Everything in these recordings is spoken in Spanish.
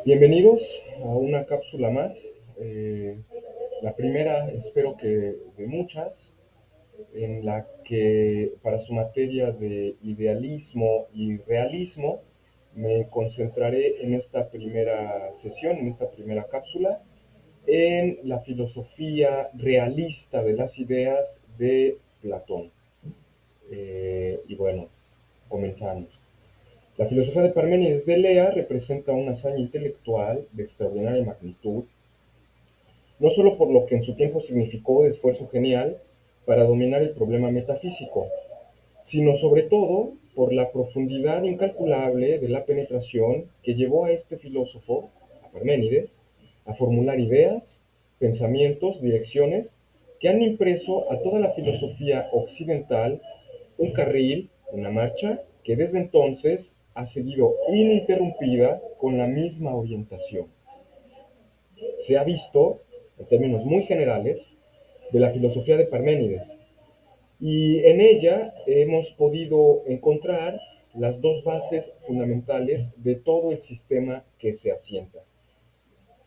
Bienvenidos a una cápsula más, la primera, espero que de muchas, en la que para su materia de idealismo y realismo me concentraré en esta primera sesión, en esta primera cápsula, en la filosofía realista de las ideas de Platón. Y bueno, comenzamos. La filosofía de Parménides de Lea representa una hazaña intelectual de extraordinaria magnitud, no solo por lo que en su tiempo significó de esfuerzo genial para dominar el problema metafísico, sino sobre todo por la profundidad incalculable de la penetración que llevó a este filósofo, a Parménides, a formular ideas, pensamientos, direcciones que han impreso a toda la filosofía occidental un carril, una marcha que desde entonces ha seguido ininterrumpida con la misma orientación. Se ha visto, en términos muy generales, de la filosofía de Parménides, y en ella hemos podido encontrar las dos bases fundamentales de todo el sistema que se asienta.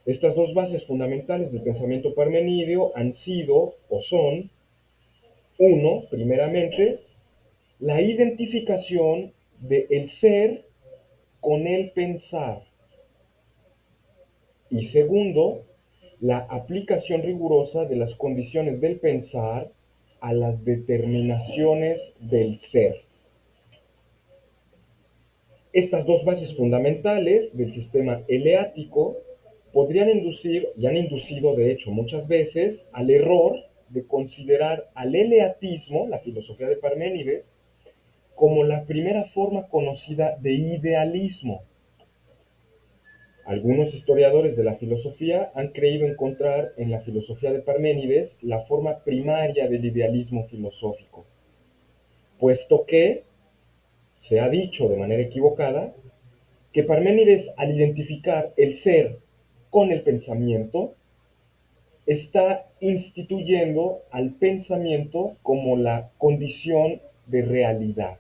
Estas dos bases fundamentales del pensamiento parmenideo han sido o son, uno, primeramente, la identificación del ser con el pensar, y segundo, la aplicación rigurosa de las condiciones del pensar a las determinaciones del ser. Estas dos bases fundamentales del sistema eleático podrían inducir, y han inducido de hecho muchas veces, al error de considerar al eleatismo, la filosofía de Parménides, como la primera forma conocida de idealismo. Algunos historiadores de la filosofía han creído encontrar en la filosofía de Parménides la forma primaria del idealismo filosófico, puesto que se ha dicho de manera equivocada que Parménides, al identificar el ser con el pensamiento, está instituyendo al pensamiento como la condición de realidad.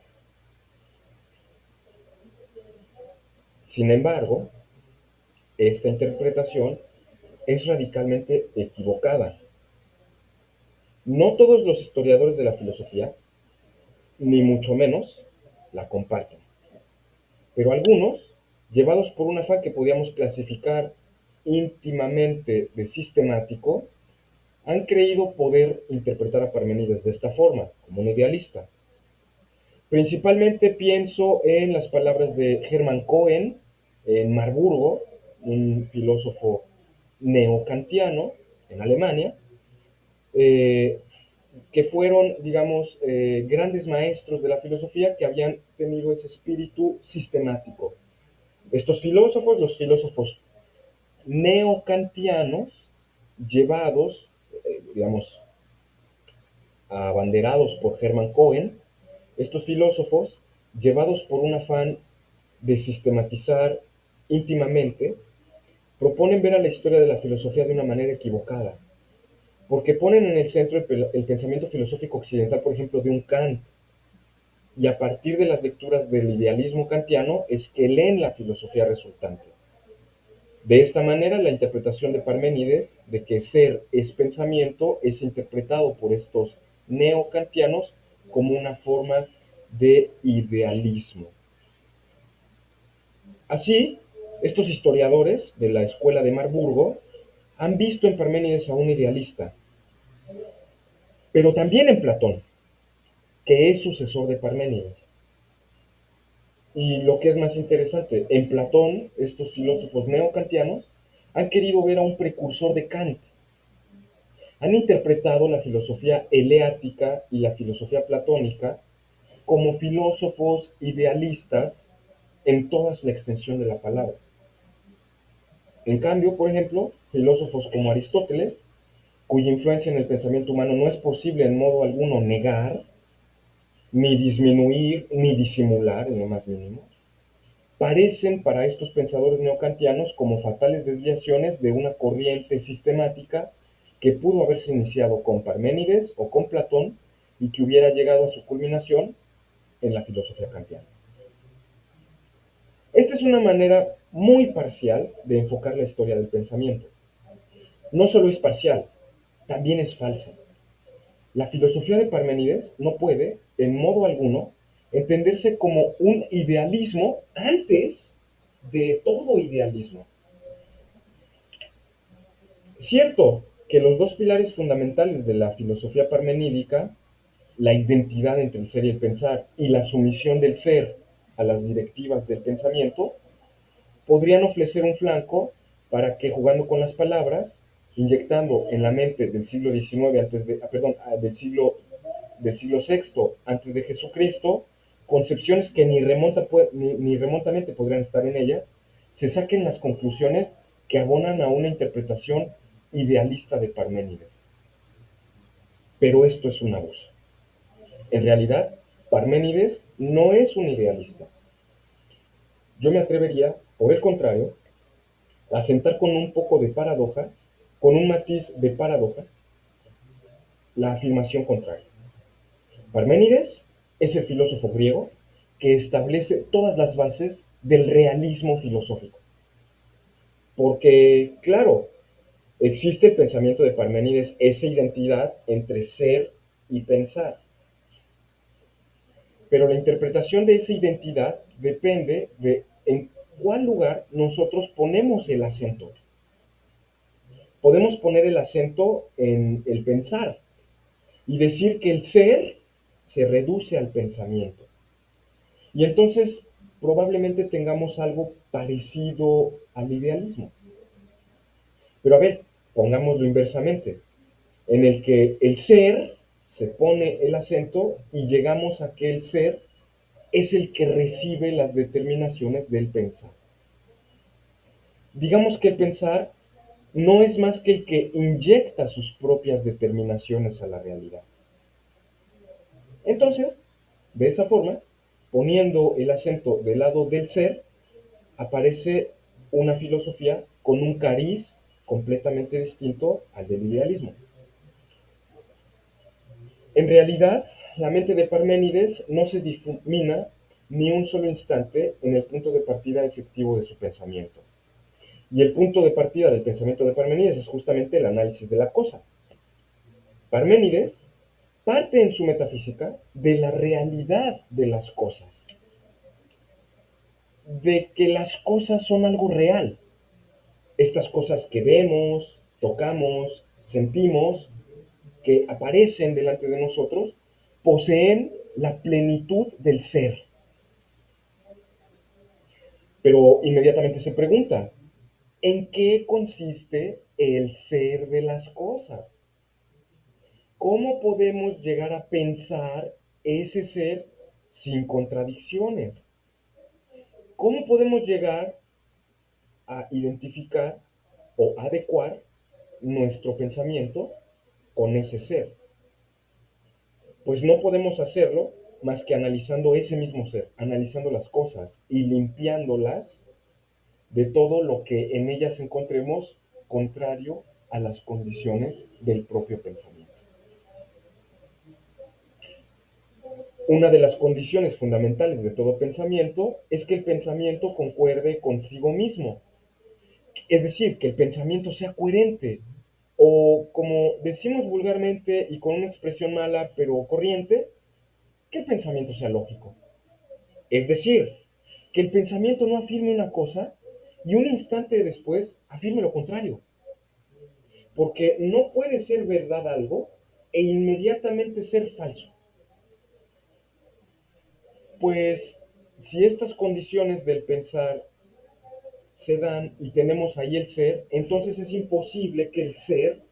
Sin embargo, esta interpretación es radicalmente equivocada. No todos los historiadores de la filosofía, ni mucho menos, la comparten. Pero algunos, llevados por un afán que podíamos clasificar íntimamente de sistemático, han creído poder interpretar a Parménides de esta forma, como un idealista. Principalmente pienso en las palabras de Hermann Cohen en Marburgo, un filósofo neokantiano en Alemania, que fueron, digamos, grandes maestros de la filosofía que habían tenido ese espíritu sistemático. Estos filósofos, los filósofos neokantianos, llevados, digamos, abanderados por Hermann Cohen, estos filósofos, llevados por un afán de sistematizar íntimamente, proponen ver a la historia de la filosofía de una manera equivocada, porque ponen en el centro el pensamiento filosófico occidental, por ejemplo, de un Kant, y a partir de las lecturas del idealismo kantiano es que leen la filosofía resultante. De esta manera, la interpretación de Parménides de que ser es pensamiento es interpretado por estos neokantianos como una forma de idealismo. Así, estos historiadores de la escuela de Marburgo han visto en Parménides a un idealista, pero también en Platón, que es sucesor de Parménides. Y lo que es más interesante, en Platón, estos filósofos neokantianos han querido ver a un precursor de Kant. Han interpretado la filosofía eleática y la filosofía platónica como filósofos idealistas en toda la extensión de la palabra. En cambio, por ejemplo, filósofos como Aristóteles, cuya influencia en el pensamiento humano no es posible en modo alguno negar, ni disminuir, ni disimular en lo más mínimo, parecen para estos pensadores neokantianos como fatales desviaciones de una corriente sistemática que pudo haberse iniciado con Parménides o con Platón y que hubiera llegado a su culminación en la filosofía kantiana. Esta es una manera muy parcial de enfocar la historia del pensamiento. No solo es parcial, también es falsa. La filosofía de Parménides no puede, en modo alguno, entenderse como un idealismo antes de todo idealismo. Cierto que los dos pilares fundamentales de la filosofía parmenídica, la identidad entre el ser y el pensar y la sumisión del ser a las directivas del pensamiento, podrían ofrecer un flanco para que, jugando con las palabras, inyectando en la mente del siglo XIX del siglo VI antes de Jesucristo, concepciones que ni remotamente podrían estar en ellas, se saquen las conclusiones que abonan a una interpretación idealista de Parménides. Pero esto es un abuso. En realidad, Parménides no es un idealista. Yo me atrevería, por el contrario, a sentar con un poco de paradoja, con un matiz de paradoja, la afirmación contraria. Parménides es el filósofo griego que establece todas las bases del realismo filosófico. Porque, claro, existe el pensamiento de Parménides, esa identidad entre ser y pensar. Pero la interpretación de esa identidad depende de en cuál lugar nosotros ponemos el acento. Podemos poner el acento en el pensar y decir que el ser se reduce al pensamiento. Y entonces probablemente tengamos algo parecido al idealismo. Pero a ver, pongámoslo inversamente, en el que el ser se pone el acento y llegamos a que el ser es el que recibe las determinaciones del pensar. Digamos que el pensar no es más que el que inyecta sus propias determinaciones a la realidad. Entonces, de esa forma, poniendo el acento del lado del ser, aparece una filosofía con un cariz completamente distinto al del idealismo. En realidad, la mente de Parménides no se difumina ni un solo instante en el punto de partida efectivo de su pensamiento. Y el punto de partida del pensamiento de Parménides es justamente el análisis de la cosa. Parménides parte en su metafísica de la realidad de las cosas, de que las cosas son algo real. Estas cosas que vemos, tocamos, sentimos, que aparecen delante de nosotros, poseen la plenitud del ser. Pero inmediatamente se pregunta, ¿en qué consiste el ser de las cosas? ¿Cómo podemos llegar a pensar ese ser sin contradicciones? ¿Cómo podemos llegar a identificar o adecuar nuestro pensamiento con ese ser? Pues no podemos hacerlo más que analizando ese mismo ser, analizando las cosas y limpiándolas de todo lo que en ellas encontremos contrario a las condiciones del propio pensamiento. Una de las condiciones fundamentales de todo pensamiento es que el pensamiento concuerde consigo mismo, es decir, que el pensamiento sea coherente, o como decimos vulgarmente y con una expresión mala pero corriente, que el pensamiento sea lógico. Es decir, que el pensamiento no afirme una cosa y un instante después afirme lo contrario. Porque no puede ser verdad algo e inmediatamente ser falso. Pues si estas condiciones del pensar se dan y tenemos ahí el ser, entonces es imposible que el ser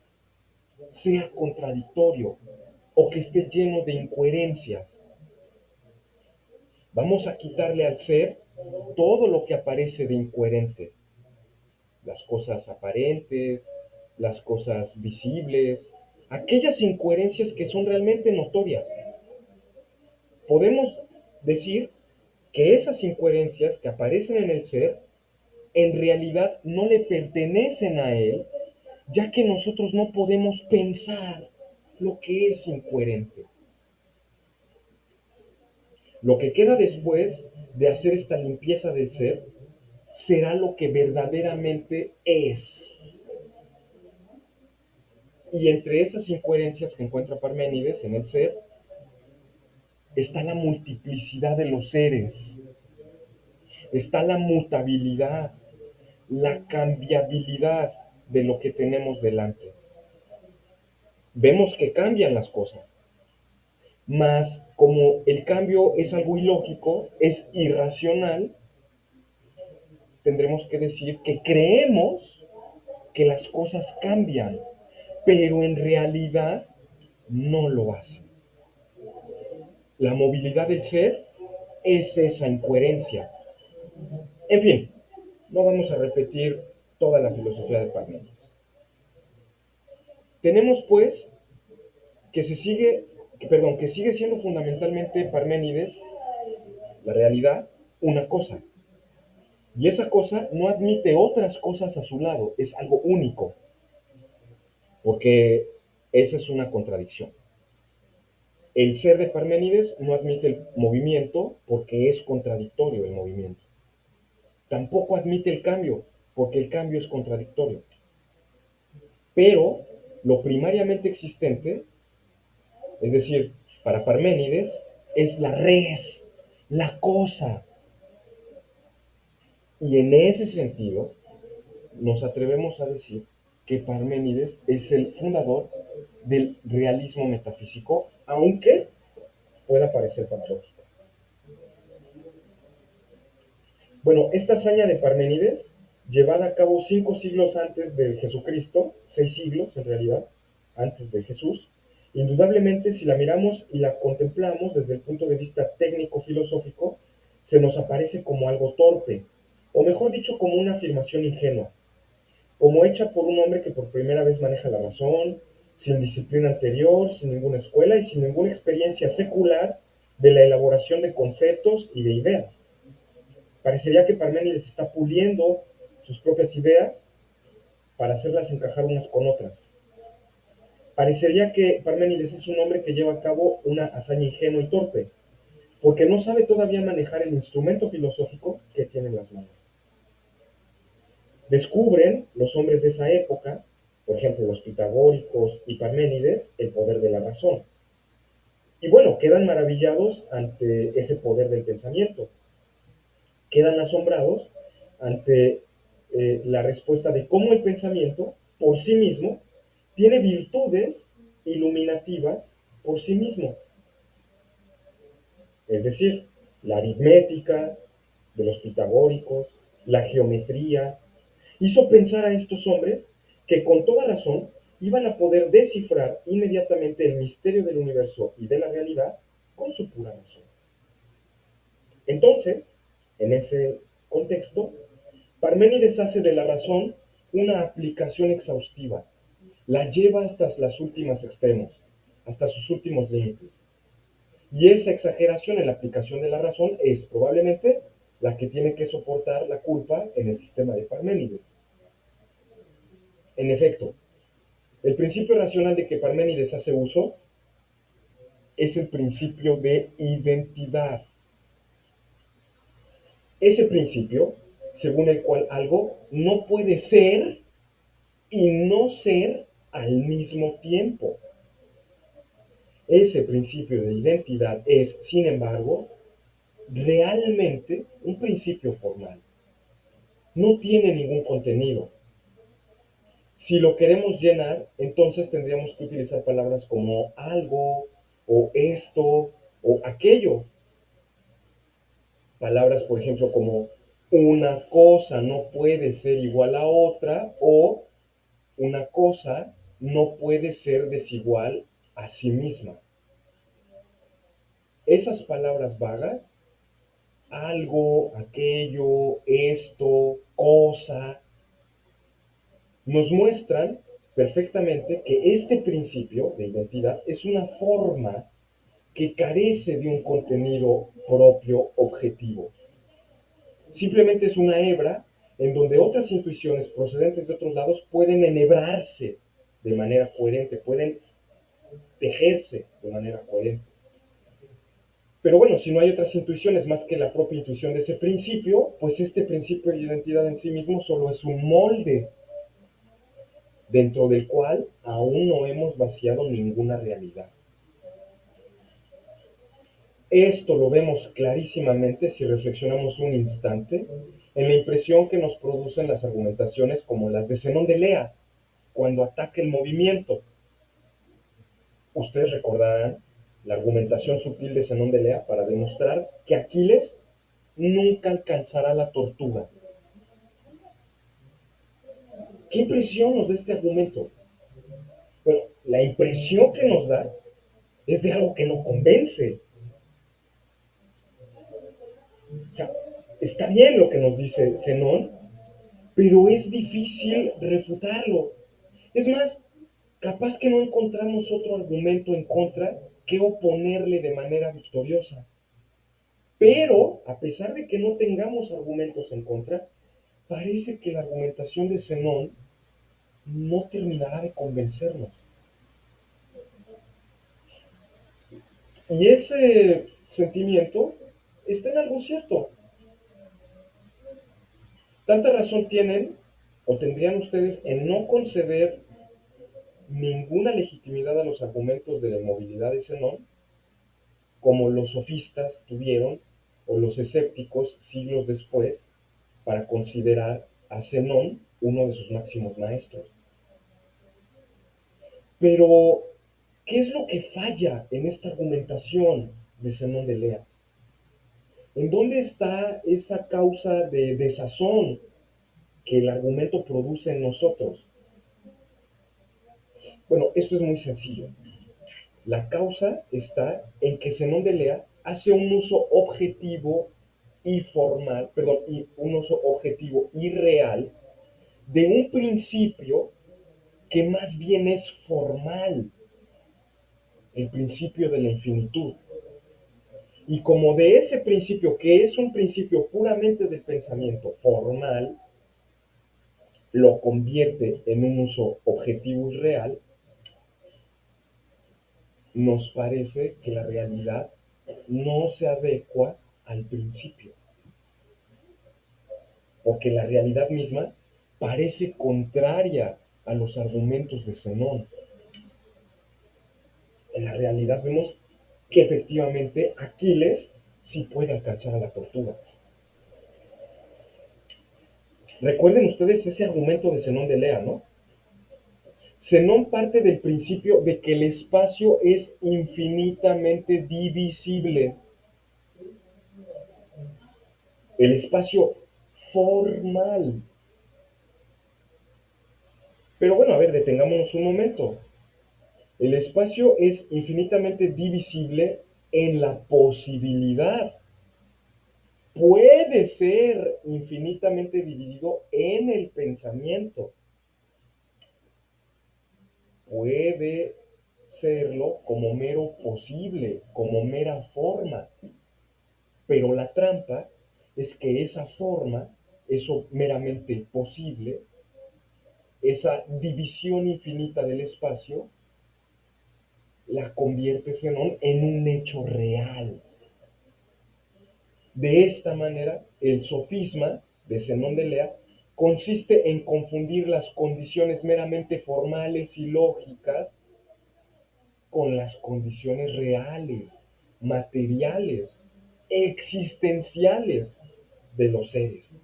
sea contradictorio o que esté lleno de incoherencias. Vamos a quitarle al ser todo lo que aparece de incoherente. Las cosas aparentes, las cosas visibles, aquellas incoherencias que son realmente notorias. Podemos decir que esas incoherencias que aparecen en el ser en realidad no le pertenecen a él, ya que nosotros no podemos pensar lo que es incoherente. Lo que queda después de hacer esta limpieza del ser será lo que verdaderamente es. Y entre esas incoherencias que encuentra Parménides en el ser, está la multiplicidad de los seres, está la mutabilidad, la cambiabilidad de lo que tenemos delante. Vemos que cambian las cosas, mas como el cambio es algo ilógico, es irracional, tendremos que decir que creemos que las cosas cambian, pero en realidad no lo hacen. La movilidad del ser es esa incoherencia. En fin, no vamos a repetir toda la filosofía de Parménides. Tenemos pues que sigue siendo fundamentalmente Parménides, la realidad, una cosa. Y esa cosa no admite otras cosas a su lado, es algo único, porque esa es una contradicción. El ser de Parménides no admite el movimiento porque es contradictorio el movimiento. Tampoco admite el cambio porque el cambio es contradictorio. Pero lo primariamente existente, es decir, para Parménides, es la res, la cosa. Y en ese sentido, nos atrevemos a decir que Parménides es el fundador del realismo metafísico, aunque pueda parecer paradójico. Bueno, esta hazaña de Parménides, llevada a cabo 5 siglos antes de Jesucristo, 6 siglos en realidad, antes de Jesús, indudablemente si la miramos y la contemplamos desde el punto de vista técnico-filosófico, se nos aparece como algo torpe, o mejor dicho, como una afirmación ingenua, como hecha por un hombre que por primera vez maneja la razón, sin disciplina anterior, sin ninguna escuela y sin ninguna experiencia secular de la elaboración de conceptos y de ideas. Parecería que Parménides está puliendo sus propias ideas para hacerlas encajar unas con otras. Parecería que Parménides es un hombre que lleva a cabo una hazaña ingenua y torpe, porque no sabe todavía manejar el instrumento filosófico que tiene en las manos. Descubren los hombres de esa época, por ejemplo los pitagóricos y Parménides, el poder de la razón. Y bueno, quedan maravillados ante ese poder del pensamiento. Quedan asombrados ante la respuesta de cómo el pensamiento, por sí mismo, tiene virtudes iluminativas por sí mismo. Es decir, la aritmética de los pitagóricos, la geometría, hizo pensar a estos hombres que con toda razón iban a poder descifrar inmediatamente el misterio del universo y de la realidad con su pura razón. Entonces, en ese contexto, Parménides hace de la razón una aplicación exhaustiva, la lleva hasta los últimos extremos, hasta sus últimos límites. Y esa exageración en la aplicación de la razón es probablemente la que tiene que soportar la culpa en el sistema de Parménides. En efecto, el principio racional de que Parménides hace uso es el principio de identidad. Ese principio, según el cual algo no puede ser y no ser al mismo tiempo. Ese principio de identidad es, sin embargo, realmente un principio formal. No tiene ningún contenido. Si lo queremos llenar, entonces tendríamos que utilizar palabras como algo, o esto, o aquello. Palabras, por ejemplo, como una cosa no puede ser igual a otra, o una cosa no puede ser desigual a sí misma. Esas palabras vagas, algo, aquello, esto, cosa, nos muestran perfectamente que este principio de identidad es una forma que carece de un contenido propio objetivo. Simplemente es una hebra en donde otras intuiciones procedentes de otros lados pueden enhebrarse de manera coherente, pueden tejerse de manera coherente. Pero bueno, si no hay otras intuiciones más que la propia intuición de ese principio, pues este principio de identidad en sí mismo solo es un molde dentro del cual aún no hemos vaciado ninguna realidad. Esto lo vemos clarísimamente si reflexionamos un instante en la impresión que nos producen las argumentaciones como las de Zenón de Lea, cuando ataca el movimiento. Ustedes recordarán la argumentación sutil de Zenón de Lea para demostrar que Aquiles nunca alcanzará la tortuga. ¿Qué impresión nos da este argumento? Bueno, la impresión que nos da es de algo que no convence. O sea, está bien lo que nos dice Zenón, pero es difícil refutarlo. Es más, capaz que no encontramos otro argumento en contra que oponerle de manera victoriosa. Pero, a pesar de que no tengamos argumentos en contra, parece que la argumentación de Zenón no terminará de convencernos. Y ese sentimiento está en algo cierto. Tanta razón tienen o tendrían ustedes en no conceder ninguna legitimidad a los argumentos de la inmovilidad de Zenón, como los sofistas tuvieron, o los escépticos siglos después, para considerar a Zenón uno de sus máximos maestros. Pero, ¿qué es lo que falla en esta argumentación de Zenón de Lea? ¿En dónde está esa causa de desazón que el argumento produce en nosotros? Bueno, esto es muy sencillo. La causa está en que Zenón de Lea hace un uso objetivo y formal, perdón, y un uso objetivo y real de un principio que más bien es formal, el principio de la infinitud. Y como de ese principio, que es un principio puramente del pensamiento formal, lo convierte en un uso objetivo y real, nos parece que la realidad no se adecua al principio, porque la realidad misma parece contraria a los argumentos de Zenón. En la realidad vemos que efectivamente Aquiles sí puede alcanzar a la tortuga. Recuerden ustedes ese argumento de Zenón de Lea, ¿no? Zenón parte del principio de que el espacio es infinitamente divisible. El espacio formal. Pero bueno, a ver, detengámonos un momento. El espacio es infinitamente divisible en la posibilidad. Puede ser infinitamente dividido en el pensamiento. Puede serlo como mero posible, como mera forma. Pero la trampa es que esa forma, eso meramente posible, esa división infinita del espacio, la convierte Zenón en un hecho real. De esta manera, el sofisma de Zenón de Lea consiste en confundir las condiciones meramente formales y lógicas con las condiciones reales, materiales, existenciales de los seres.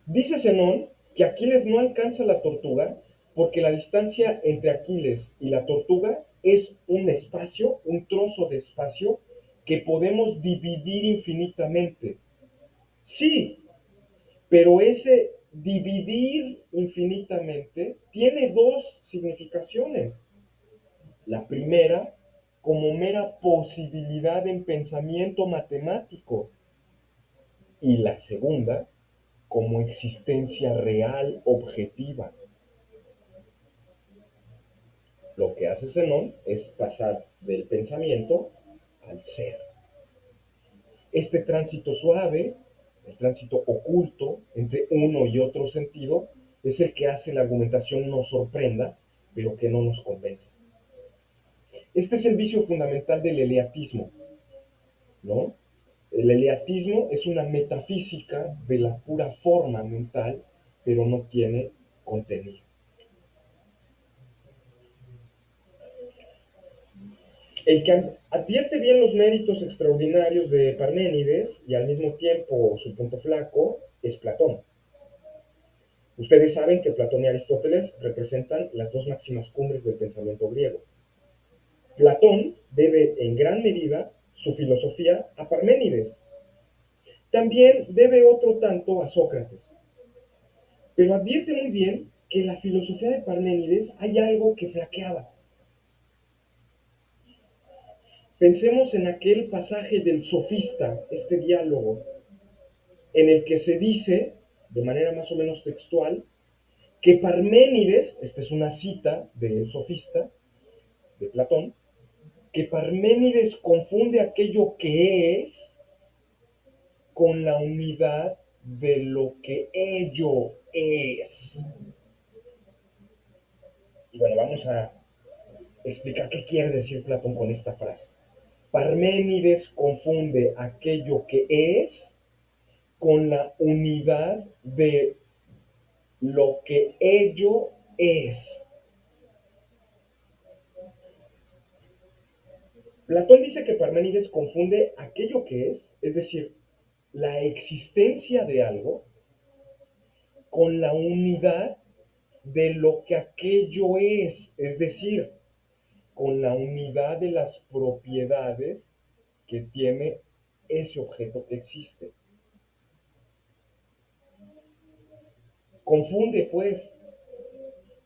Dice Zenón que Aquiles no alcanza la tortuga porque la distancia entre Aquiles y la tortuga es un espacio, un trozo de espacio que podemos dividir infinitamente. Sí, pero ese dividir infinitamente tiene dos significaciones. La primera, como mera posibilidad en pensamiento matemático, y la segunda, como existencia real, objetiva. Lo que hace Zenón es pasar del pensamiento al ser. Este tránsito suave, el tránsito oculto entre uno y otro sentido, es el que hace la argumentación nos sorprenda, pero que no nos convence. Este es el vicio fundamental del eleatismo, ¿no? El eleatismo es una metafísica de la pura forma mental, pero no tiene contenido. El que advierte bien los méritos extraordinarios de Parménides y al mismo tiempo su punto flaco es Platón. Ustedes saben que Platón y Aristóteles representan las dos máximas cumbres del pensamiento griego. Platón debe en gran medida su filosofía a Parménides. También debe otro tanto a Sócrates. Pero advierte muy bien que en la filosofía de Parménides hay algo que flaqueaba. Pensemos en aquel pasaje del sofista, este diálogo, en el que se dice, de manera más o menos textual, que Parménides, esta es una cita del sofista, de Platón, que Parménides confunde aquello que es con la unidad de lo que ello es. Y bueno, vamos a explicar qué quiere decir Platón con esta frase. Parménides confunde aquello que es con la unidad de lo que ello es. Platón dice que Parménides confunde aquello que es decir, la existencia de algo, con la unidad de lo que aquello es decir, con la unidad de las propiedades que tiene ese objeto que existe. Confunde, pues,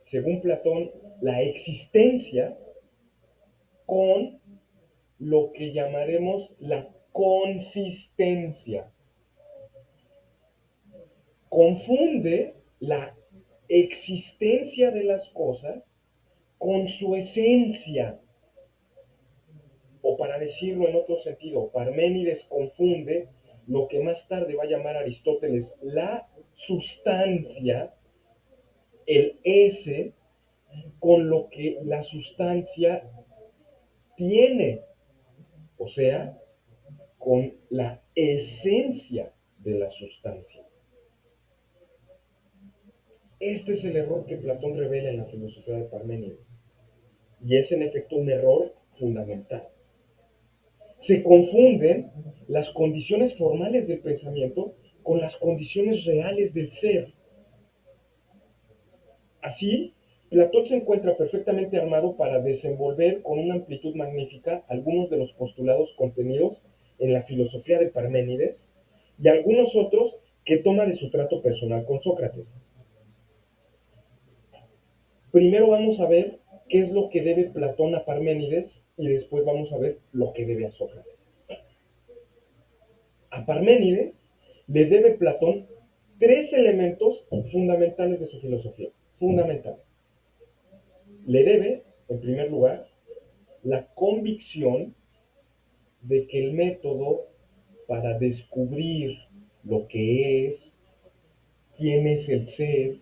según Platón, la existencia con lo que llamaremos la consistencia. Confunde la existencia de las cosas con su esencia. O para decirlo en otro sentido, Parménides confunde lo que más tarde va a llamar Aristóteles la sustancia, el ese, con lo que la sustancia tiene, o sea, con la esencia de la sustancia. Este es el error que Platón revela en la filosofía de Parménides. Y es en efecto un error fundamental. Se confunden las condiciones formales del pensamiento con las condiciones reales del ser. Así, Platón se encuentra perfectamente armado para desenvolver con una amplitud magnífica algunos de los postulados contenidos en la filosofía de Parménides y algunos otros que toma de su trato personal con Sócrates. Primero vamos a ver qué es lo que debe Platón a Parménides y después vamos a ver lo que debe a Sócrates. A Parménides le debe Platón tres elementos fundamentales de su filosofía, fundamentales. Le debe, en primer lugar, la convicción de que el método para descubrir lo que es, quién es el ser,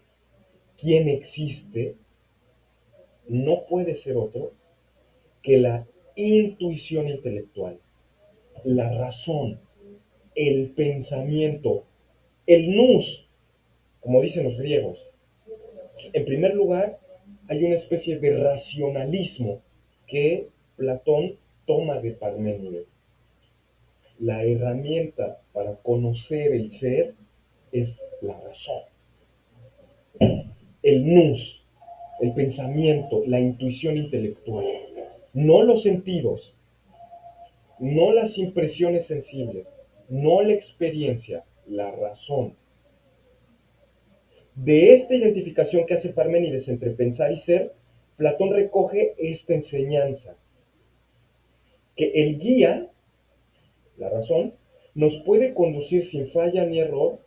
quién existe, no puede ser otro que la intuición intelectual, la razón, el pensamiento, el nous, como dicen los griegos. En primer lugar, hay una especie de racionalismo que Platón toma de Parménides. La herramienta para conocer el ser es la razón, el nous, el pensamiento, la intuición intelectual, no los sentidos, no las impresiones sensibles, no la experiencia, la razón. De esta identificación que hace Parménides entre pensar y ser, Platón recoge esta enseñanza, que el guía, la razón, nos puede conducir sin falla ni error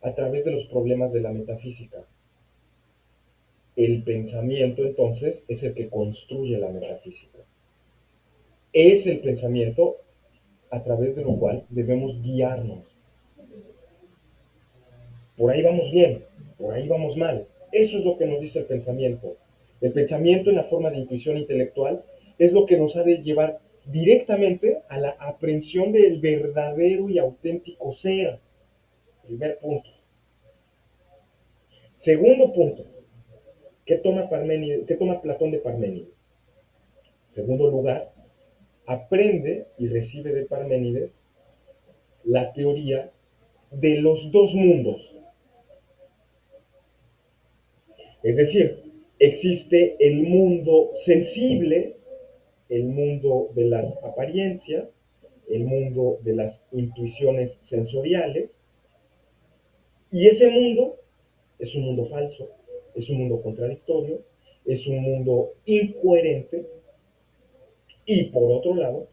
a través de los problemas de la metafísica. El pensamiento, entonces, es el que construye la metafísica. Es el pensamiento a través de lo cual debemos guiarnos. Por ahí vamos bien, por ahí vamos mal. Eso es lo que nos dice el pensamiento. El pensamiento en la forma de intuición intelectual es lo que nos ha de llevar directamente a la aprehensión del verdadero y auténtico ser. Primer punto. Segundo punto, ¿qué toma Platón de Parménides? Segundo lugar, aprende y recibe de Parménides la teoría de los dos mundos. Es decir, existe el mundo sensible, el mundo de las apariencias, el mundo de las intuiciones sensoriales, y ese mundo es un mundo falso, es un mundo contradictorio, es un mundo incoherente, y por otro lado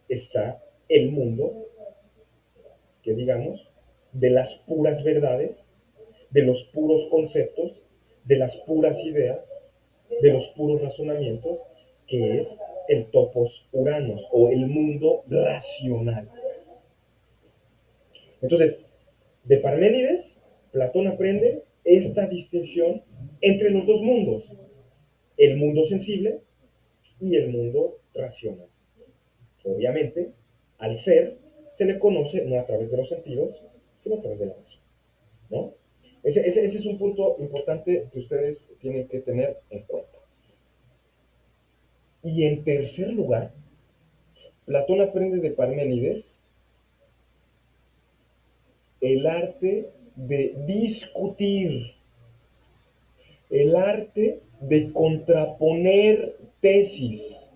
está el mundo que digamos de las puras verdades, de los puros conceptos, de las puras ideas, de los puros razonamientos, que es el topos uranos o el mundo racional. Entonces, de Parménides, Platón aprende esta distinción entre los dos mundos, el mundo sensible y el mundo racional. Obviamente, al ser se le conoce no a través de los sentidos, sino a través de la razón, ¿no? Ese es un punto importante que ustedes tienen que tener en cuenta. Y en tercer lugar, Platón aprende de Parménides el arte de discutir, el arte de contraponer tesis.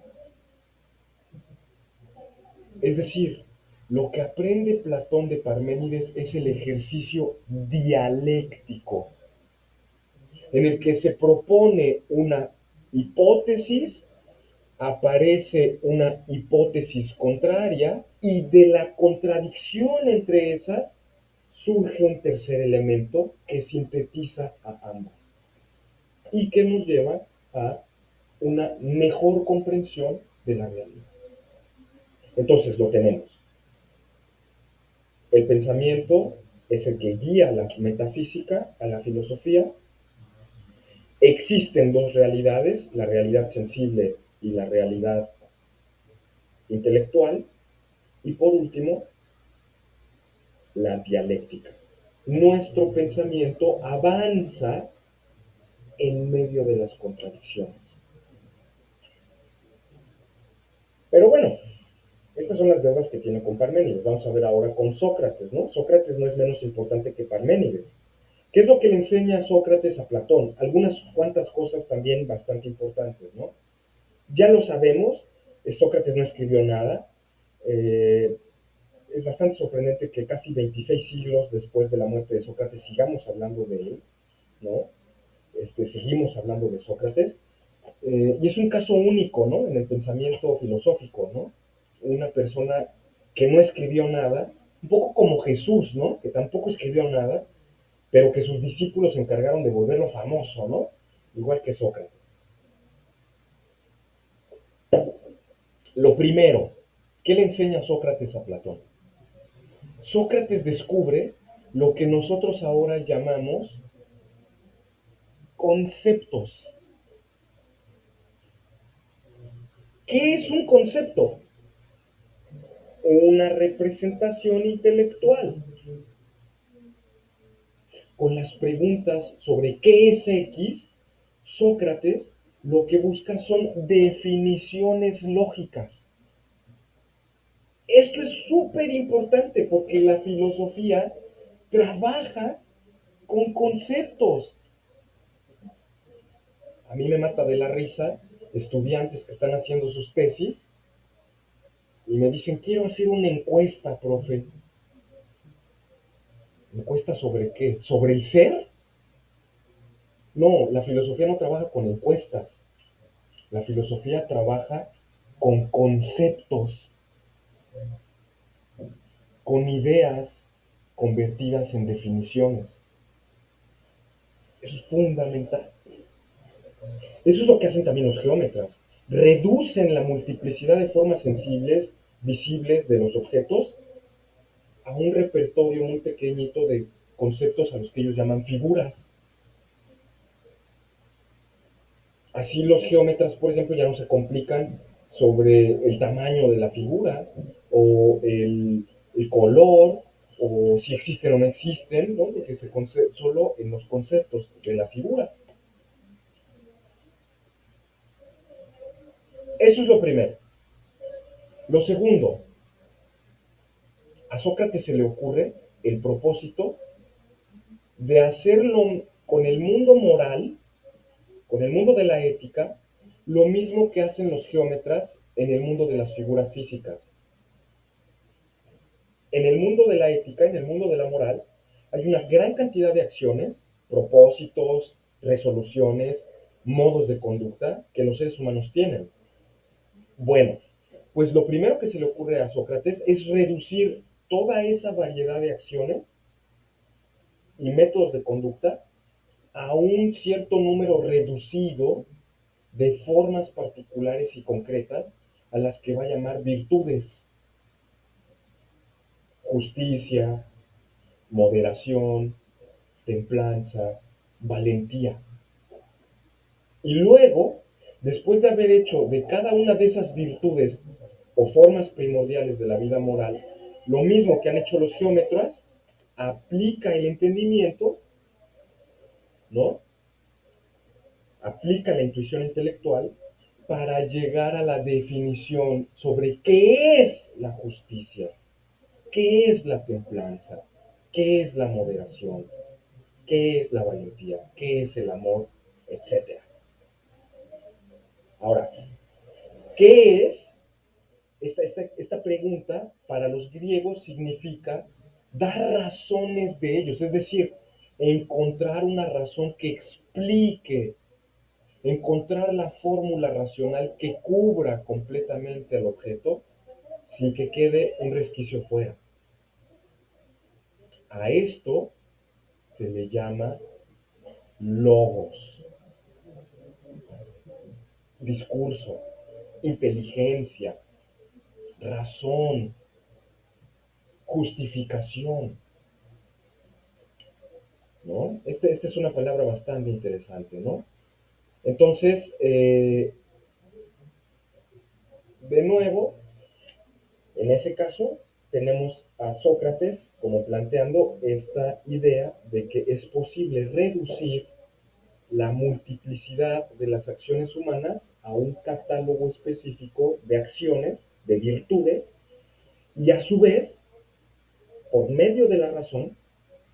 Es decir, lo que aprende Platón de Parménides es el ejercicio dialéctico, en el que se propone una hipótesis, aparece una hipótesis contraria y de la contradicción entre esas surge un tercer elemento que sintetiza a ambas y que nos lleva a una mejor comprensión de la realidad. Entonces lo tenemos. El pensamiento es el que guía a la metafísica, a la filosofía. Existen dos realidades, la realidad sensible y la realidad intelectual. Y por último, la dialéctica. Nuestro pensamiento avanza en medio de las contradicciones. Pero bueno, estas son las deudas que tiene con Parménides. Vamos a ver ahora con Sócrates, ¿no? Sócrates no es menos importante que Parménides. ¿Qué es lo que le enseña Sócrates a Platón? Algunas cuantas cosas también bastante importantes, ¿no? Ya lo sabemos, Sócrates no escribió nada. Es bastante sorprendente que casi 26 siglos después de la muerte de Sócrates sigamos hablando de él, ¿no? Seguimos hablando de Sócrates. Y es un caso único, ¿no? En el pensamiento filosófico, ¿no? Una persona que no escribió nada, un poco como Jesús, ¿no? Que tampoco escribió nada, pero que sus discípulos se encargaron de volverlo famoso, ¿no? Igual que Sócrates. Lo primero, ¿qué le enseña Sócrates a Platón? Sócrates descubre lo que nosotros ahora llamamos conceptos. ¿Qué es un concepto? Una representación intelectual. Con las preguntas sobre qué es X, Sócrates lo que busca son definiciones lógicas. Esto es súper importante porque la filosofía trabaja con conceptos. A mí me mata de la risa estudiantes que están haciendo sus tesis y me dicen, quiero hacer una encuesta, profe. ¿Encuesta sobre qué? ¿Sobre el ser? No, la filosofía no trabaja con encuestas. La filosofía trabaja con conceptos, con ideas convertidas en definiciones. Eso es fundamental. Eso es lo que hacen también los geómetras. Reducen la multiplicidad de formas sensibles, visibles de los objetos a un repertorio muy pequeñito de conceptos a los que ellos llaman figuras. Así los geómetras, por ejemplo, ya no se complican sobre el tamaño de la figura o el color o si existen o no existen, ¿no? Porque solo en los conceptos de la figura. Eso es lo primero. Lo segundo, a Sócrates se le ocurre el propósito de hacerlo con el mundo moral, con el mundo de la ética, lo mismo que hacen los geómetras en el mundo de las figuras físicas. En el mundo de la ética, en el mundo de la moral, hay una gran cantidad de acciones, propósitos, resoluciones, modos de conducta que los seres humanos tienen. Bueno, pues lo primero que se le ocurre a Sócrates es reducir toda esa variedad de acciones y métodos de conducta a un cierto número reducido de formas particulares y concretas a las que va a llamar virtudes: justicia, moderación, templanza, valentía. Y luego, después de haber hecho de cada una de esas virtudes o formas primordiales de la vida moral, lo mismo que han hecho los geómetras, aplica el entendimiento, ¿no? Aplica la intuición intelectual para llegar a la definición sobre qué es la justicia, qué es la templanza, qué es la moderación, qué es la valentía, qué es el amor, etcétera. Ahora, ¿qué es? Esta pregunta para los griegos significa dar razones de ellos, es decir, encontrar una razón que explique, encontrar la fórmula racional que cubra completamente al objeto sin que quede un resquicio fuera. A esto se le llama logos, discurso, inteligencia, razón, justificación, ¿no? Esta es una palabra bastante interesante, ¿no? Entonces, de nuevo, en ese caso, tenemos a Sócrates como planteando esta idea de que es posible reducir la multiplicidad de las acciones humanas a un catálogo específico de acciones, de virtudes, y a su vez, por medio de la razón,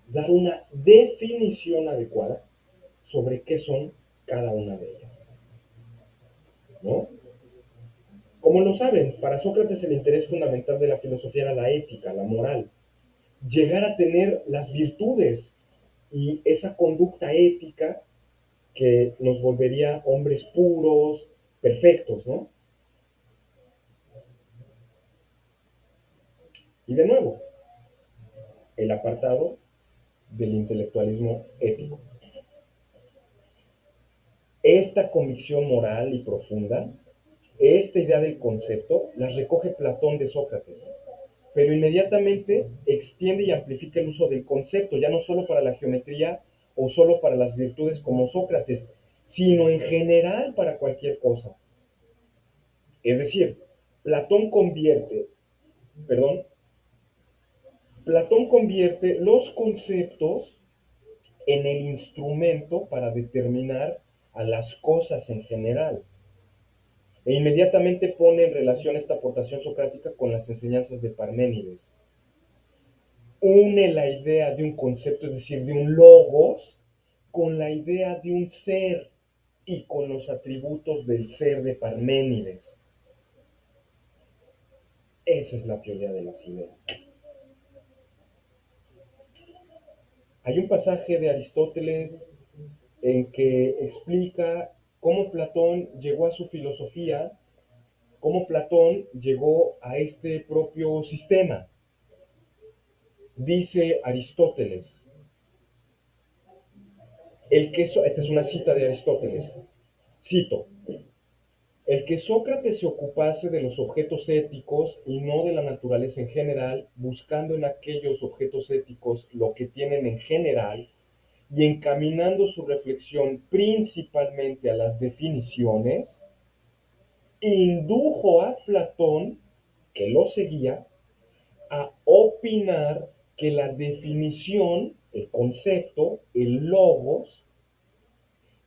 dar una definición adecuada sobre qué son cada una de ellas, ¿no? Como lo saben, para Sócrates el interés fundamental de la filosofía era la ética, la moral, llegar a tener las virtudes y esa conducta ética que nos volvería hombres puros, perfectos, ¿no? Y de nuevo, el apartado del intelectualismo ético. Esta convicción moral y profunda, esta idea del concepto, la recoge Platón de Sócrates, pero inmediatamente extiende y amplifica el uso del concepto, ya no solo para la geometría o solo para las virtudes como Sócrates, sino en general para cualquier cosa. Es decir, Platón convierte, perdón, Platón convierte los conceptos en el instrumento para determinar a las cosas en general. E inmediatamente pone en relación esta aportación socrática con las enseñanzas de Parménides. Une la idea de un concepto, es decir, de un logos, con la idea de un ser y con los atributos del ser de Parménides. Esa es la teoría de las ideas. Hay un pasaje de Aristóteles en que explica cómo Platón llegó a su filosofía, cómo Platón llegó a este propio sistema. Dice Aristóteles, esta es una cita de Aristóteles, cito: el que Sócrates se ocupase de los objetos éticos y no de la naturaleza en general, buscando en aquellos objetos éticos lo que tienen en general, y encaminando su reflexión principalmente a las definiciones, indujo a Platón, que lo seguía, a opinar que la definición, el concepto, el logos,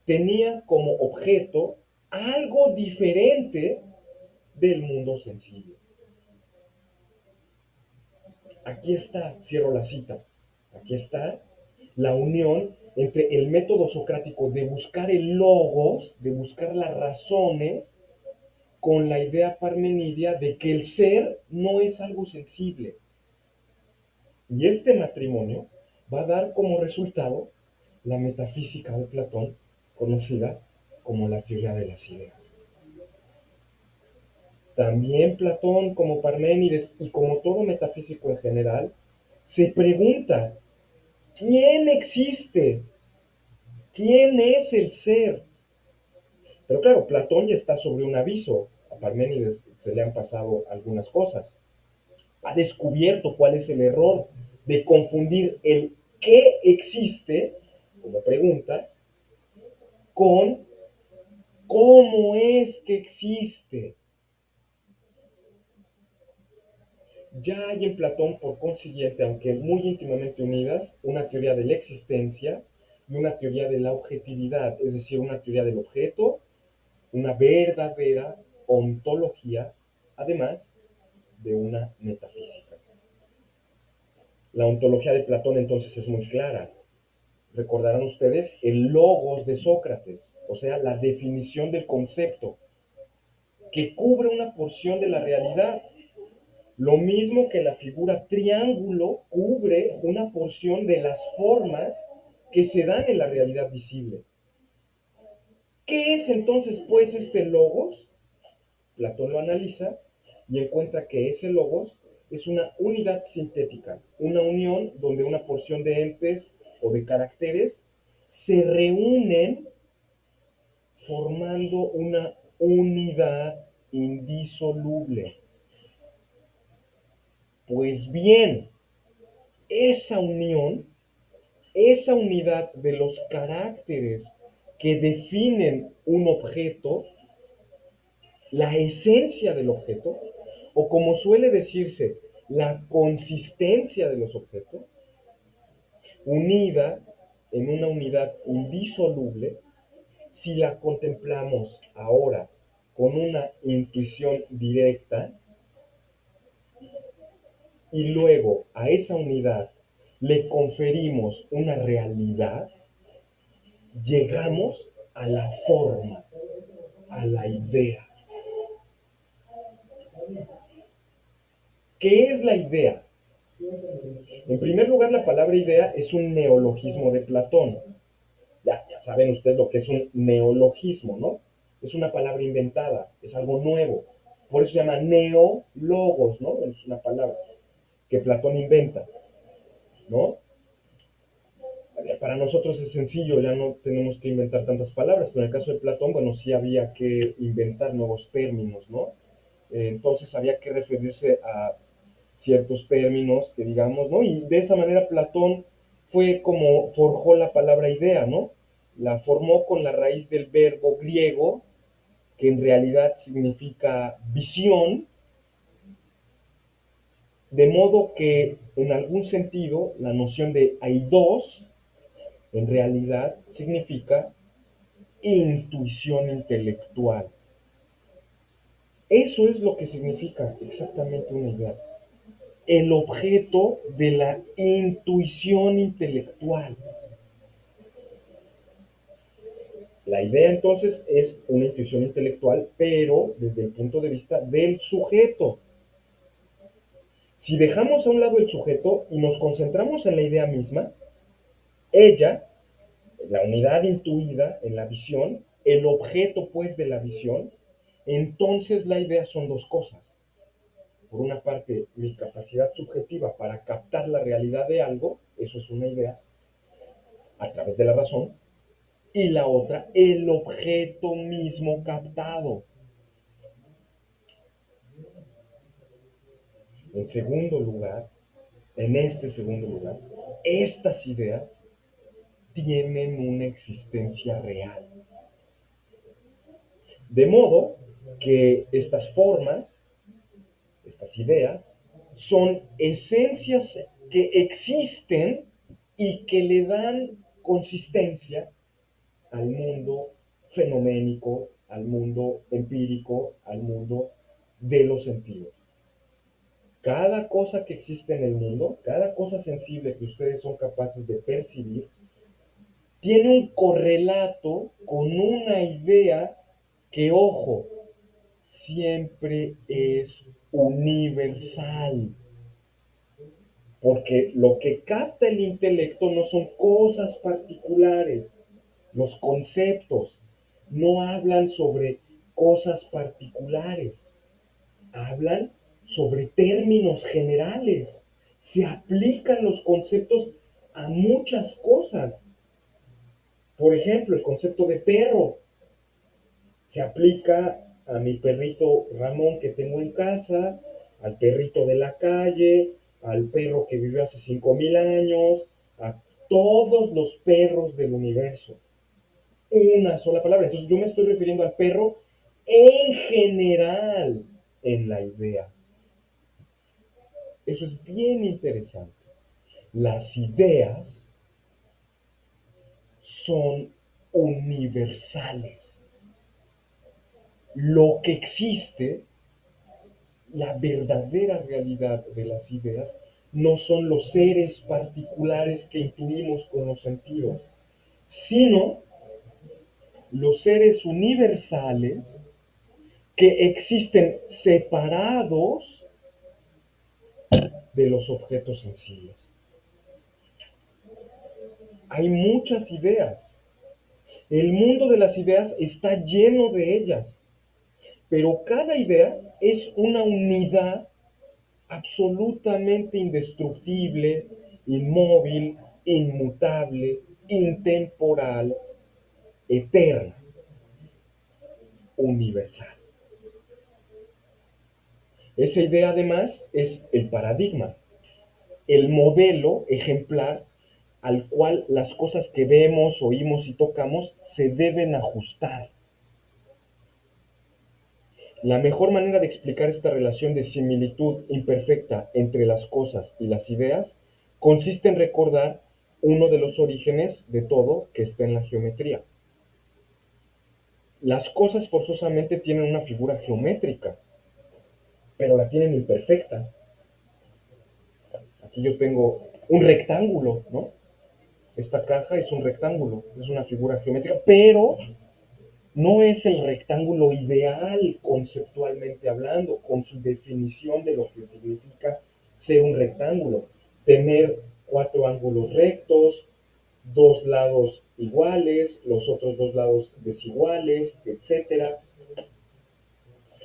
tenía como objeto algo diferente del mundo sensible. Aquí está, cierro la cita, aquí está la unión entre el método socrático de buscar el logos, de buscar las razones, con la idea parmenidia de que el ser no es algo sensible. Y este matrimonio va a dar como resultado la metafísica de Platón, conocida como la teoría de las ideas. También Platón, como Parménides y como todo metafísico en general, se pregunta, ¿quién existe? ¿Quién es el ser? Pero claro, Platón ya está sobre un aviso. A Parménides se le han pasado algunas cosas. Ha descubierto cuál es el error de confundir el qué existe, como pregunta, con cómo es que existe. Ya hay en Platón, por consiguiente, aunque muy íntimamente unidas, una teoría de la existencia y una teoría de la objetividad, es decir, una teoría del objeto, una verdadera ontología, además de una metafísica. La ontología de Platón entonces es muy clara. Recordarán ustedes el logos de Sócrates, o sea, la definición del concepto, que cubre una porción de la realidad. Lo mismo que la figura triángulo cubre una porción de las formas que se dan en la realidad visible. ¿Qué es entonces, pues, este logos? Platón lo analiza y encuentra que ese logos es una unidad sintética, una unión donde una porción de entes o de caracteres se reúnen formando una unidad indisoluble. Pues bien, esa unión, esa unidad de los caracteres que definen un objeto, la esencia del objeto, o como suele decirse, la consistencia de los objetos, unida en una unidad indisoluble, si la contemplamos ahora con una intuición directa y luego a esa unidad le conferimos una realidad, llegamos a la forma, a la idea. ¿Qué es la idea? En primer lugar, la palabra idea es un neologismo de Platón. Ya saben ustedes lo que es un neologismo, ¿no? Es una palabra inventada, es algo nuevo. Por eso se llama neólogos, ¿no? Es una palabra que Platón inventa, ¿no? Para nosotros es sencillo, ya no tenemos que inventar tantas palabras, pero en el caso de Platón, bueno, sí había que inventar nuevos términos, ¿no? Entonces había que referirse a ciertos términos que digamos, ¿no? Y de esa manera Platón fue como forjó la palabra idea, ¿no? La formó con la raíz del verbo griego, que en realidad significa visión, de modo que en algún sentido la noción de eidos en realidad significa intuición intelectual. Eso es lo que significa exactamente una idea. El objeto de la intuición intelectual. La idea entonces es una intuición intelectual, pero desde el punto de vista del sujeto. Si dejamos a un lado el sujeto y nos concentramos en la idea misma, ella, la unidad intuida en la visión, el objeto pues de la visión, entonces la idea son dos cosas. Por una parte, mi capacidad subjetiva para captar la realidad de algo, eso es una idea, a través de la razón, y la otra, el objeto mismo captado. En segundo lugar, en este segundo lugar, estas ideas tienen una existencia real. De modo que estas formas, estas ideas, son esencias que existen y que le dan consistencia al mundo fenoménico, al mundo empírico, al mundo de los sentidos. Cada cosa que existe en el mundo, cada cosa sensible que ustedes son capaces de percibir, tiene un correlato con una idea que, ojo, siempre es universal. Porque lo que capta el intelecto no son cosas particulares. Los conceptos no hablan sobre cosas particulares, hablan sobre términos generales. Se aplican los conceptos a muchas cosas. Por ejemplo, el concepto de perro se aplica a mi perrito Ramón que tengo en casa, al perrito de la calle, al perro que vivió hace 5,000 años, a todos los perros del universo. Una sola palabra. Entonces yo me estoy refiriendo al perro en general en la idea. Eso es bien interesante. Las ideas son universales. Lo que existe, la verdadera realidad de las ideas, no son los seres particulares que intuimos con los sentidos, sino los seres universales que existen separados de los objetos sensibles. Hay muchas ideas. El mundo de las ideas está lleno de ellas, pero cada idea es una unidad absolutamente indestructible, inmóvil, inmutable, intemporal, eterna, universal. Esa idea además es el paradigma, el modelo ejemplar al cual las cosas que vemos, oímos y tocamos se deben ajustar. La mejor manera de explicar esta relación de similitud imperfecta entre las cosas y las ideas consiste en recordar uno de los orígenes de todo que está en la geometría. Las cosas forzosamente tienen una figura geométrica, pero la tienen imperfecta. Aquí yo tengo un rectángulo, ¿no? Esta caja es un rectángulo, es una figura geométrica, pero no es el rectángulo ideal conceptualmente hablando, con su definición de lo que significa ser un rectángulo. Tener 4 ángulos rectos, 2 lados iguales, los otros 2 lados desiguales, etcétera.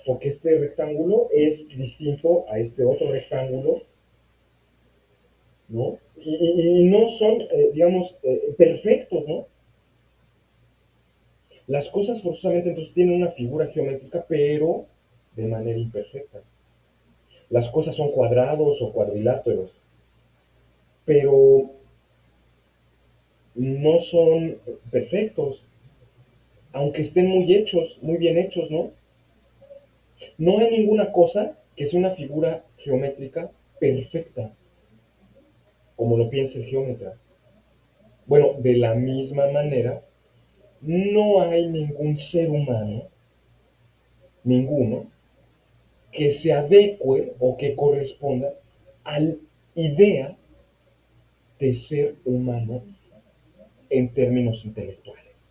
Porque este rectángulo es distinto a este otro rectángulo, ¿no? Y no son, digamos, perfectos, ¿no? Las cosas forzosamente entonces tienen una figura geométrica, pero de manera imperfecta. Las cosas son cuadrados o cuadriláteros, pero no son perfectos, aunque estén muy hechos, muy bien hechos, ¿no? No hay ninguna cosa que sea una figura geométrica perfecta, como lo piensa el geómetra. Bueno, de la misma manera, no hay ningún ser humano, ninguno, que se adecue o que corresponda a la idea de ser humano en términos intelectuales.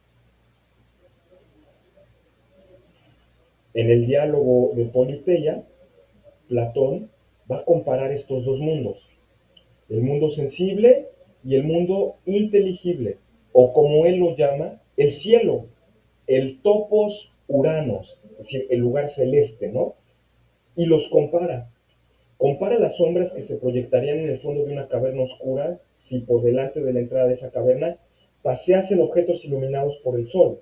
En el diálogo de Politeia, Platón va a comparar estos dos mundos, el mundo sensible y el mundo inteligible, o como él lo llama, el cielo, el topos uranos, es decir, el lugar celeste, ¿no? Y los compara. Compara las sombras que se proyectarían en el fondo de una caverna oscura si por delante de la entrada de esa caverna paseasen objetos iluminados por el sol.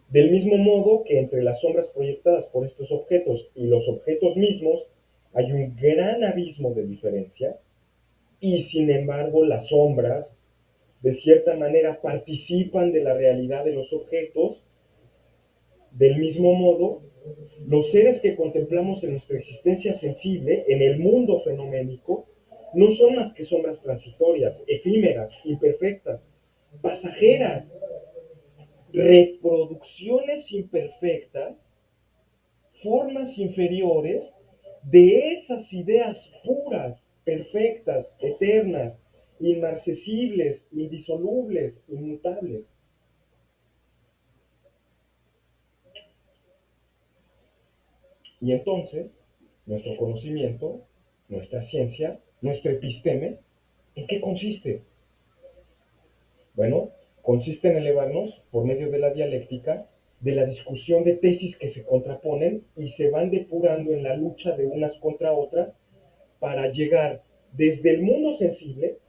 Del mismo modo que entre las sombras proyectadas por estos objetos y los objetos mismos hay un gran abismo de diferencia, y sin embargo las sombras de cierta manera participan de la realidad de los objetos. Del mismo modo, los seres que contemplamos en nuestra existencia sensible, en el mundo fenoménico, no son más que sombras transitorias, efímeras, imperfectas, pasajeras, reproducciones imperfectas, formas inferiores de esas ideas puras, perfectas, eternas, inmarcesibles, indisolubles, inmutables. Y entonces, nuestro conocimiento, nuestra ciencia, nuestra episteme, ¿en qué consiste? Bueno, consiste en elevarnos, por medio de la dialéctica, de la discusión de tesis que se contraponen y se van depurando en la lucha de unas contra otras para llegar desde el mundo sensible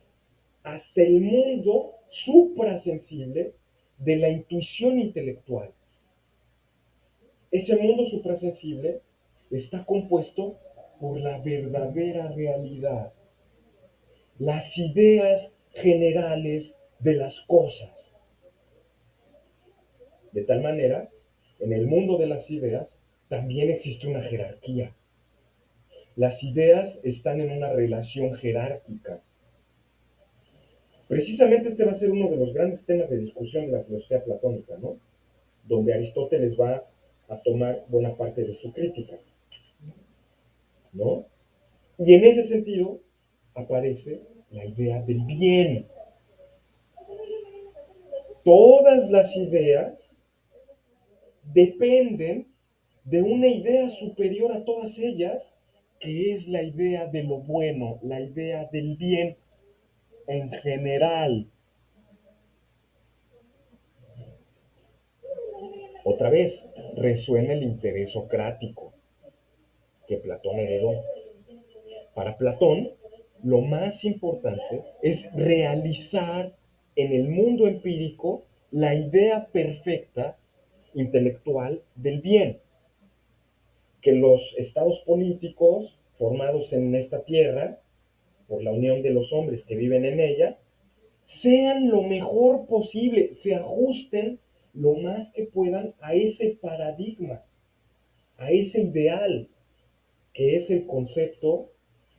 hasta el mundo suprasensible de la intuición intelectual. Ese mundo suprasensible está compuesto por la verdadera realidad, las ideas generales de las cosas. De tal manera, en el mundo de las ideas también existe una jerarquía. Las ideas están en una relación jerárquica. Precisamente este va a ser uno de los grandes temas de discusión de la filosofía platónica, ¿no? Donde Aristóteles va a tomar buena parte de su crítica, ¿no? Y en ese sentido aparece la idea del bien. Todas las ideas dependen de una idea superior a todas ellas, que es la idea de lo bueno, la idea del bien en general. Otra vez, resuena el interés socrático que Platón heredó. Para Platón, lo más importante es realizar en el mundo empírico la idea perfecta intelectual del bien, que los estados políticos formados en esta tierra, por la unión de los hombres que viven en ella, sean lo mejor posible, se ajusten lo más que puedan a ese paradigma, a ese ideal, que es el concepto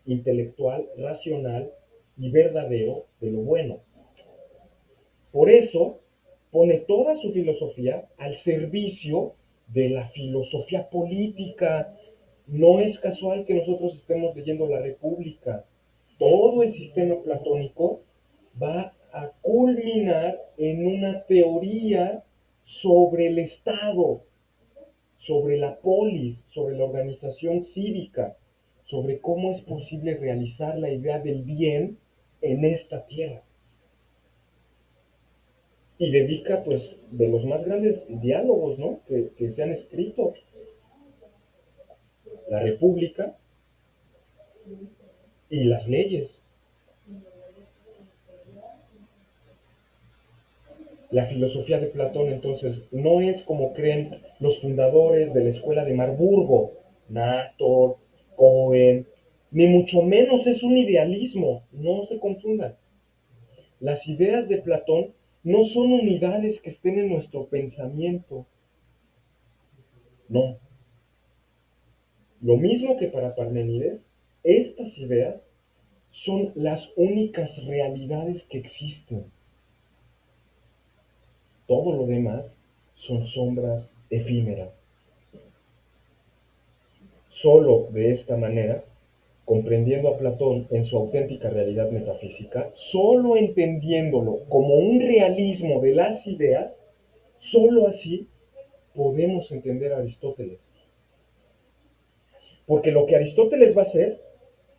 intelectual, racional y verdadero de lo bueno. Por eso pone toda su filosofía al servicio de la filosofía política. No es casual que nosotros estemos leyendo La República. Todo el sistema platónico va a culminar en una teoría sobre el Estado, sobre la polis, sobre la organización cívica, sobre cómo es posible realizar la idea del bien en esta tierra. Y dedica, pues, de los más grandes diálogos, ¿no? que se han escrito. La República y las leyes. La filosofía de Platón, entonces, no es como creen los fundadores de la escuela de Marburgo, Nator, Cohen, ni mucho menos es un idealismo, no se confundan. Las ideas de Platón no son unidades que estén en nuestro pensamiento, no. Lo mismo que para Parménides, estas ideas son las únicas realidades que existen. Todo lo demás son sombras efímeras. Solo de esta manera, comprendiendo a Platón en su auténtica realidad metafísica, solo entendiéndolo como un realismo de las ideas, solo así podemos entender a Aristóteles. Porque lo que Aristóteles va a hacer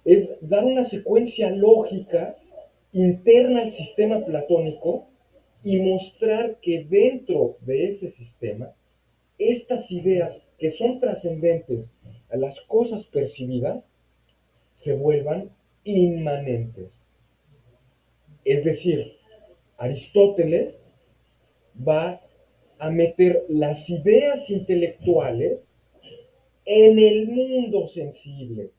es dar una secuencia lógica interna al sistema platónico y mostrar que dentro de ese sistema, estas ideas que son trascendentes a las cosas percibidas se vuelvan inmanentes. Es decir, Aristóteles va a meter las ideas intelectuales en el mundo sensible.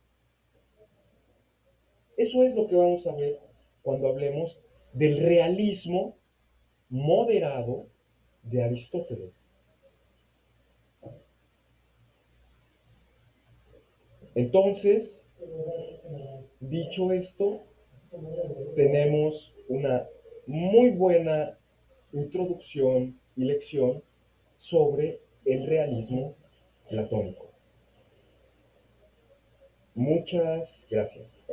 Eso es lo que vamos a ver cuando hablemos del realismo moderado de Aristóteles. Entonces, dicho esto, tenemos una muy buena introducción y lección sobre el realismo platónico. Muchas gracias.